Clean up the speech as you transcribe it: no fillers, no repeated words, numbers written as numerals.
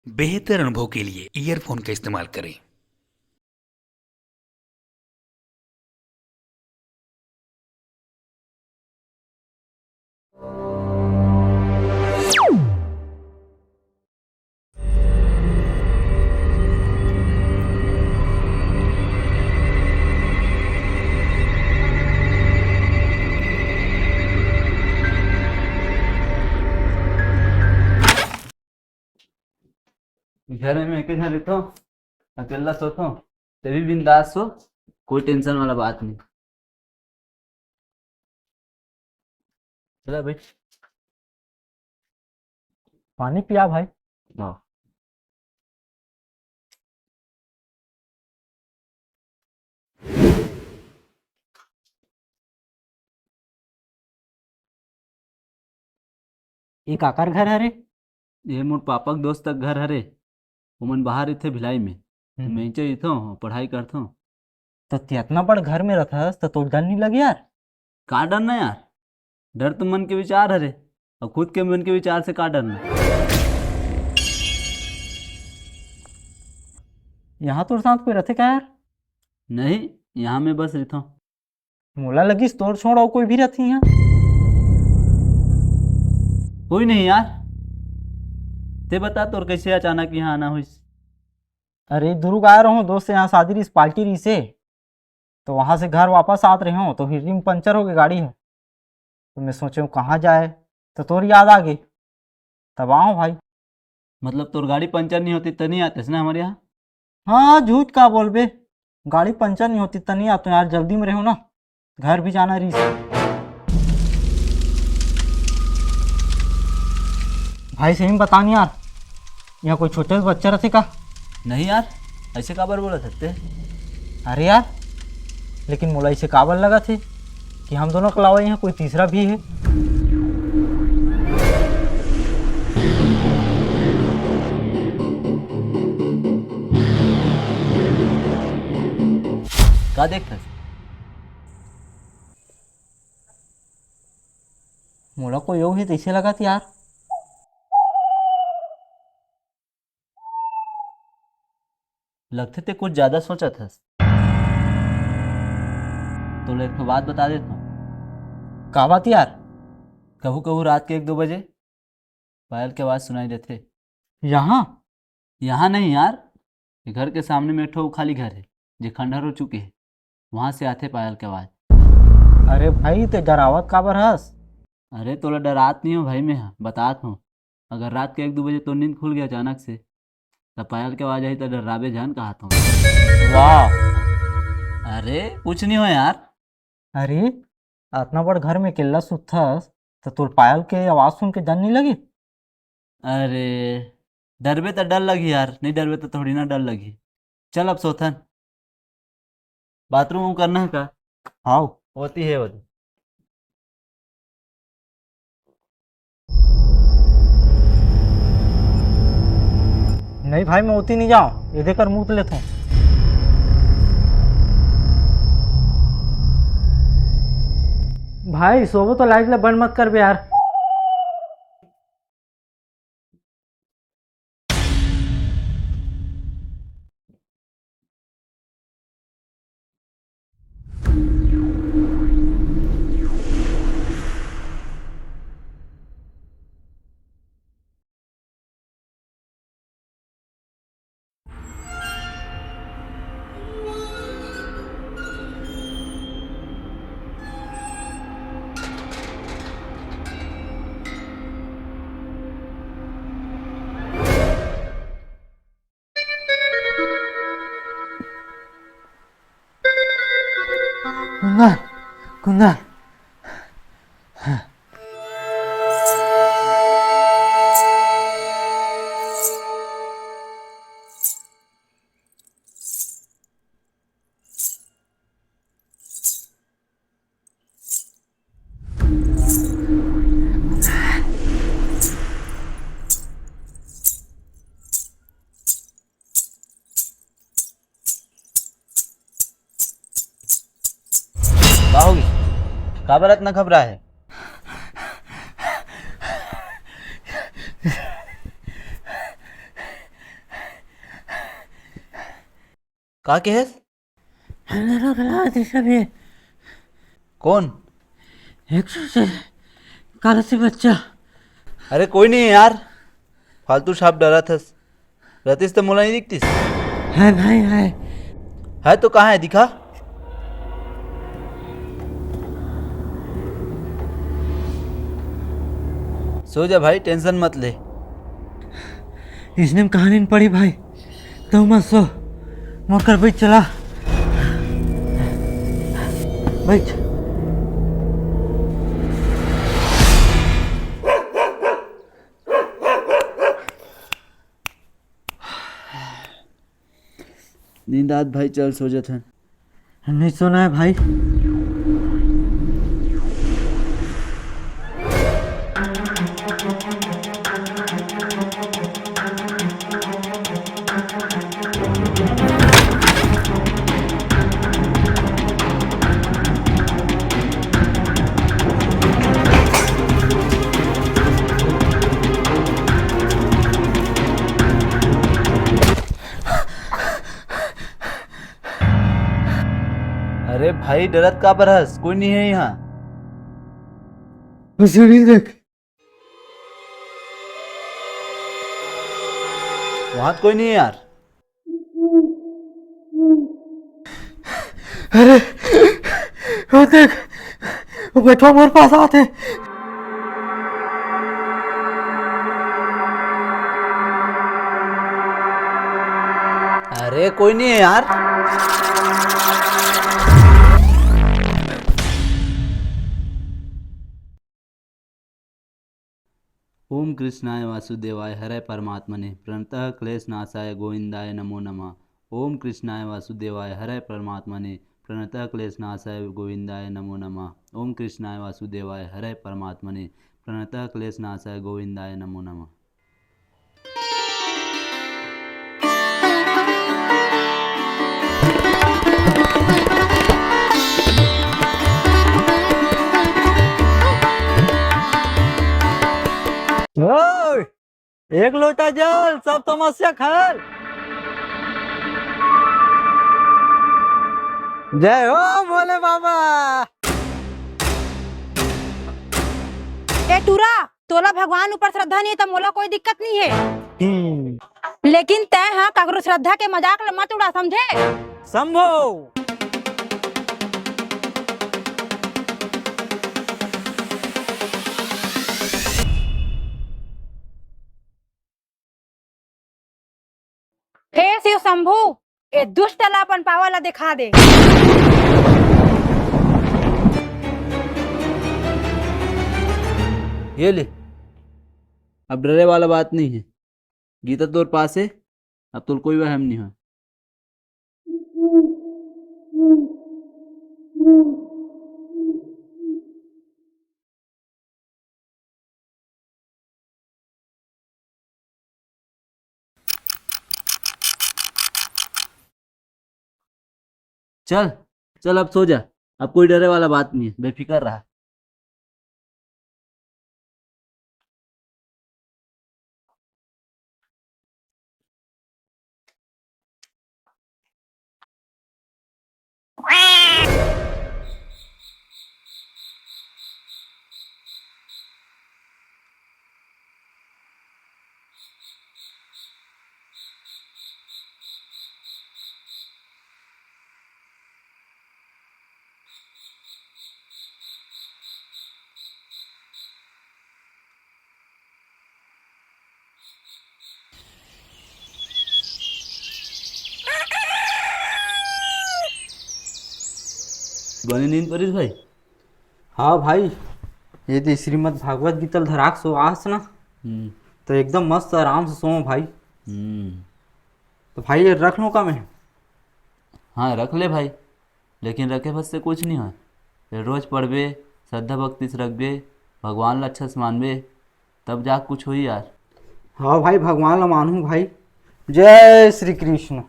बेहतर अनुभव के लिए ईयरफोन का इस्तेमाल करें। घर में मैं अकेला रहता हूँ, अकेला सोता हूँ, तभी बिंदास हो, कोई टेंशन वाला बात नहीं। चला भाई। पानी पिया भाई। हाँ। ये काकर घर है रे? ये मोर पापा के दोस्त तक घर हरे, ओमन बाहर थे भिलाई में, तो हम्म। मैं चाहिए था पढ़ाई करता हूँ। तो इतना बड़ घर में रहता तो तोड़ डर नहीं लगे यार? का डरना यार, डर तो मन के विचार हरे, और खुद के मन के विचार से का डरना। यहाँ तो साथ कोई रहते क्या यार? नहीं, यहाँ मैं बस रहता हूँ। मोला लगी तोड़ छोड़ और कोई भी रहती यहाँ। कोई नहीं यार, ते बता तोर कैसे अचानक यहाँ आना हुई। अरे दुर्ग आया रहा हूँ दोस्त से, यहाँ शादी रही पार्टी रही से, तो वहां से घर वापस आत रहे हूँ तो फिर रिम पंचर हो गई गाड़ी है, तो मैं सोचे हूँ कहाँ जाए, तो तोर याद आ गई, तब आओ भाई। मतलब तोर गाड़ी पंचर नहीं होती तो नहीं आते ना हमारे यहाँ? हाँ झूठ का बोल बे, गाड़ी पंचर नहीं होती तो नहीं आता यार, जल्दी में रहो ना, घर भी जाना रही से। भाई सही में बतानी यार, यहाँ कोई छोटे बच्चा रहते का? नहीं यार, ऐसे काबर बोला सकते। अरे यार, लेकिन मोला इसे काबर लगा थे कि हम दोनों के अलावा यहाँ कोई तीसरा भी है। का देख मोला को यो है तो इसे लगा था यार। लगते थे कुछ ज्यादा सोचा था। तो एक बात बता देता हूँ, का बात यार? कभू कभू रात के 1-2 बजे पायल की आवाज़ सुनाई देते। यहाँ? यहाँ नहीं यार, ये घर के सामने में एक ठो खाली घर है जो खंडहर हो चुके हैं, वहां से आते पायल की आवाज़। अरे भाई ते डरावत काबर हस? अरे तोला डरात नहीं हो भाई, मैं बतात हूँ। अगर रात के 1-2 बजे तो नींद खुल गया अचानक से, तब पायल की आवाज़ आई तो डरावे जान कहा था। वाह। अरे कुछ नहीं हो यार। अरे इतना बड़ घर में केला सुथस तो तोर पायल के आवाज सुन के डर नहीं लगी? अरे डरबे तो डर लगी यार, नहीं डरबे तो थोड़ी ना डर लगी। चल अब सोथन, बाथरूम करना है का? हाँ। होती है होती। नहीं भाई मैं उती नहीं जाऊँ, ये देकर मुँह लेता हूँ। भाई सोबो तो लाइट ले बंद मत कर बे यार। कुंदन, कुंदन। का होगी, का बरत ना घबरा है? का के है? कौन? काला से बच्चा अरे कोई नहीं है यार, फालतू साहब डरा थस। रतीश तो मोला नहीं दिखतीस। है भाई है तो कहाँ है, दिखा। सो जा भाई, टेंशन मत ले। इसने कहानी नहीं पढ़ी भाई, तो मत सो, मोकर बैठ चला बैठ। नींद आत भाई, चल सो जा था। नहीं सोना है भाई। अरे भाई डरत का बरस, कोई नहीं है यहाँ। सीढ़ी देख, वहां तो कोई नहीं है यार। अरे वो देख, वो बैठो हमारे पास आते। अरे कोई नहीं है यार। ओम कृष्णाय वासुदेवाय हरे परमात्मने प्रणतः क्लेशनाशाय गोविंदाय नमो नमः। ओम कृष्णाय वासुदेवाय हरे परमात्मने प्रणतः क्लेशनाशाय गोविंदाय नमो नमः। ओम कृष्णाय वासुदेवाय हरे परमात्मने प्रणतः क्लेशनाशाय गोविंदाय नमो नमः। ओए, एक लोटा जल, सब समस्या खैर। जय हो भोले बाबा। ए टूरा, तोला भगवान ऊपर श्रद्धा नहीं है तो मोला कोई दिक्कत नहीं है, लेकिन तय हाँ काकरो श्रद्धा के मजाक ल मत उड़ा, समझे? संभव। हे शिव शंभू, ए दुष्ट ला अपन पावर ला दिखा दे। ये ले, अब डरे वाला बात नहीं है। गीता तोर पास है, अब तो कोई वहम नहीं है। चल चल अब सो जा, अब कोई डरे वाला बात नहीं है, बेफिक्र रहा। बने नींद परी भाई? हाँ भाई, ये तो श्रीमद् भागवत गीता धराक सो आस ना, तो एकदम मस्त आराम से सो भाई। तो भाई ये रख लूँ का मैं? हाँ रख ले भाई, लेकिन रखे बस से कुछ नहीं है। फिर रोज पढ़बे, श्रद्धा भक्ति से रखबे, भगवान ला अच्छा से मानबे, तब जा कुछ हुई यार। हाँ भाई, भगवान ला मानूँ भाई। जय श्री कृष्ण।